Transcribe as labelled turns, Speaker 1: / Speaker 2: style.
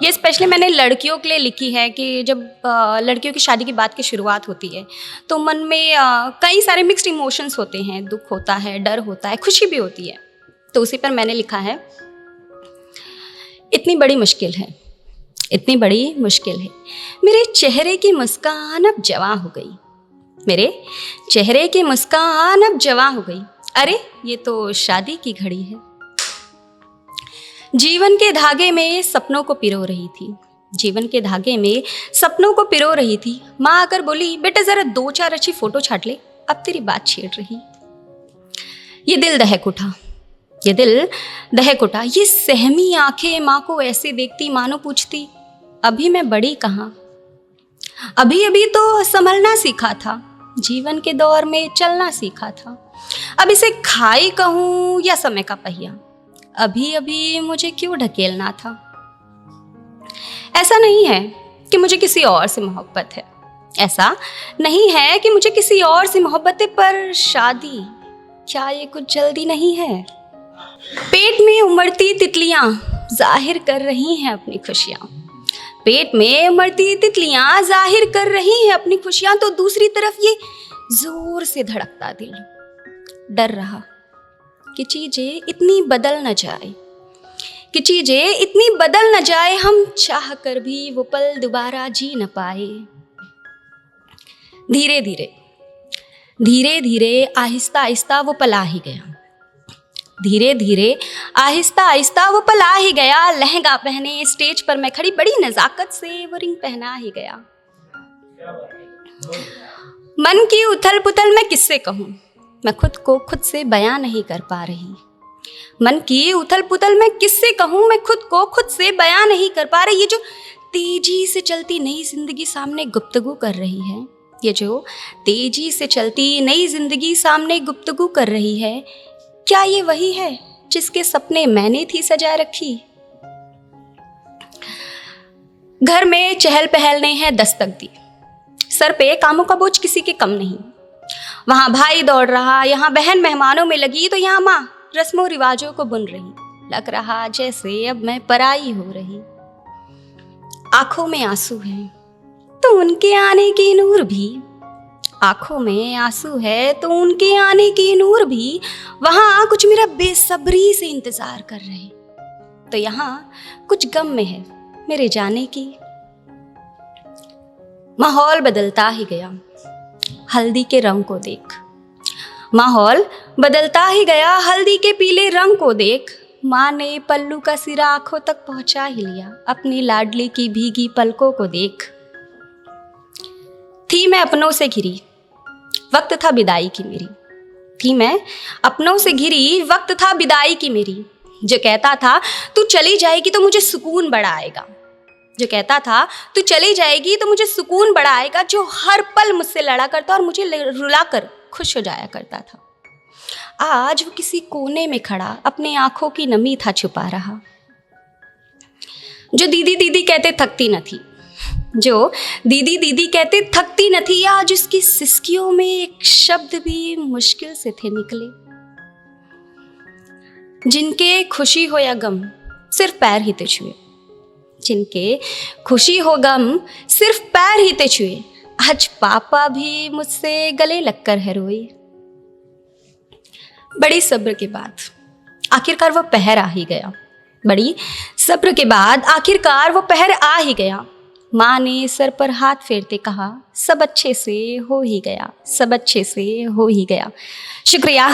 Speaker 1: ये स्पेशली मैंने लड़कियों के लिए लिखी है कि जब लड़कियों की शादी की बात की शुरुआत होती है तो मन में कई सारे मिक्स्ड इमोशंस होते हैं। दुख होता है, डर होता है, खुशी भी होती है। तो उसी पर मैंने लिखा है, इतनी बड़ी मुश्किल है, इतनी बड़ी मुश्किल है, मेरे चेहरे की मुस्कान अब जवां हो गई, मेरे चेहरे की मुस्कान अब जवां हो गई, अरे ये तो शादी की घड़ी है। जीवन के धागे में सपनों को पिरो रही थी, जीवन के धागे में सपनों को पिरो रही थी। माँ आकर बोली, बेटा जरा 2-4 अच्छी फोटो छाट ले, अब तेरी बात छेड़ रही। ये दिल दहक उठा, ये दिल दहक उठा। ये सहमी आंखें माँ को ऐसे देखती मानो पूछती, अभी मैं बड़ी कहाँ, अभी अभी तो संभलना सीखा था, जीवन के दौर में चलना सीखा था। अब इसे खाई कहूँ या समय का पहिया, अभी अभी मुझे क्यों ढकेलना था। ऐसा नहीं है कि मुझे किसी और से मोहब्बत है, ऐसा नहीं है कि मुझे किसी और से मोहब्बत है, पर शादी क्या ये कुछ जल्दी नहीं है। पेट में उमड़ती तितलियां जाहिर कर रही हैं अपनी खुशियां, पेट में उमड़ती तितलियां जाहिर कर रही हैं अपनी खुशियां, तो दूसरी तरफ ये जोर से धड़कता दिल डर रहा कि चीजें इतनी बदल न जाए, कि चीजें इतनी बदल न जाए, हम चाह कर भी वो पल दोबारा जी न पाए। धीरे धीरे धीरे धीरे आहिस्ता आहिस्ता वो पल आ ही गया, धीरे धीरे आहिस्ता आहिस्ता वो पल आ ही गया। लहंगा पहने स्टेज पर मैं खड़ी, बड़ी नजाकत से वो रिंग पहना ही गया। मन की उथल पुथल मैं किससे कहूँ, मैं खुद को खुद से बयां नहीं कर पा रही। मन की उथल पुथल मैं किससे कहूँ, मैं खुद को खुद से बयां नहीं कर पा रही। ये जो तेजी से चलती नई जिंदगी सामने गुफ्तगू कर रही है, ये जो तेजी से चलती नई जिंदगी सामने गुफ्तगू कर रही है, क्या ये वही है जिसके सपने मैंने थी सजा रखी। घर में चहल पहल ने है दस्तक दी, सर पे कामों का बोझ किसी के कम नहीं। वहां भाई दौड़ रहा, यहाँ बहन मेहमानों में लगी, तो यहाँ माँ रस्मों रिवाजों को बुन रही। लग रहा जैसे अब मैं पराई हो रही। आंखों में आंसू है तो उनके आने की नूर भी, आंखों में आंसू है तो उनके आने की नूर भी, वहां कुछ मेरा बेसब्री से इंतजार कर रहे, तो यहाँ कुछ गम में है मेरे जाने की। माहौल बदलता ही गया हल्दी के रंग को देख, माहौल बदलता ही गया हल्दी के पीले रंग को देख। माँ ने पल्लू का सिरा आंखों तक पहुंचा ही लिया, अपनी लाडली की भीगी पलकों को देख। थी मैं अपनों से घिरी, वक्त था विदाई की मेरी, थी मैं अपनों से घिरी, वक्त था विदाई की मेरी। जो कहता था तू चली जाएगी तो मुझे सुकून बड़ा आएगा, जो कहता था तू चली जाएगी तो मुझे सुकून बड़ा आएगा, जो हर पल मुझसे लड़ा करता और मुझे रुलाकर खुश हो जाया करता था, आज वो किसी कोने में खड़ा अपने आंखों की नमी था छुपा रहा। जो दीदी दीदी कहते थकती न थी, जो दीदी दीदी कहते थकती न थी, आज उसकी सिसकियों में एक शब्द भी मुश्किल से थे निकले। जिनके खुशी हो या गम सिर्फ पैर ही ते छुए, जिनके खुशी हो गम सिर्फ पैर ही ते छुए, आज पापा भी मुझसे गले लगकर है रोए। बड़ी सब्र के बाद आखिरकार वो पहर आ ही गया, बड़ी सब्र के बाद आखिरकार वो पहर आ ही गया। माँ ने सर पर हाथ फेरते कहा, सब अच्छे से हो ही गया, सब अच्छे से हो ही गया। शुक्रिया।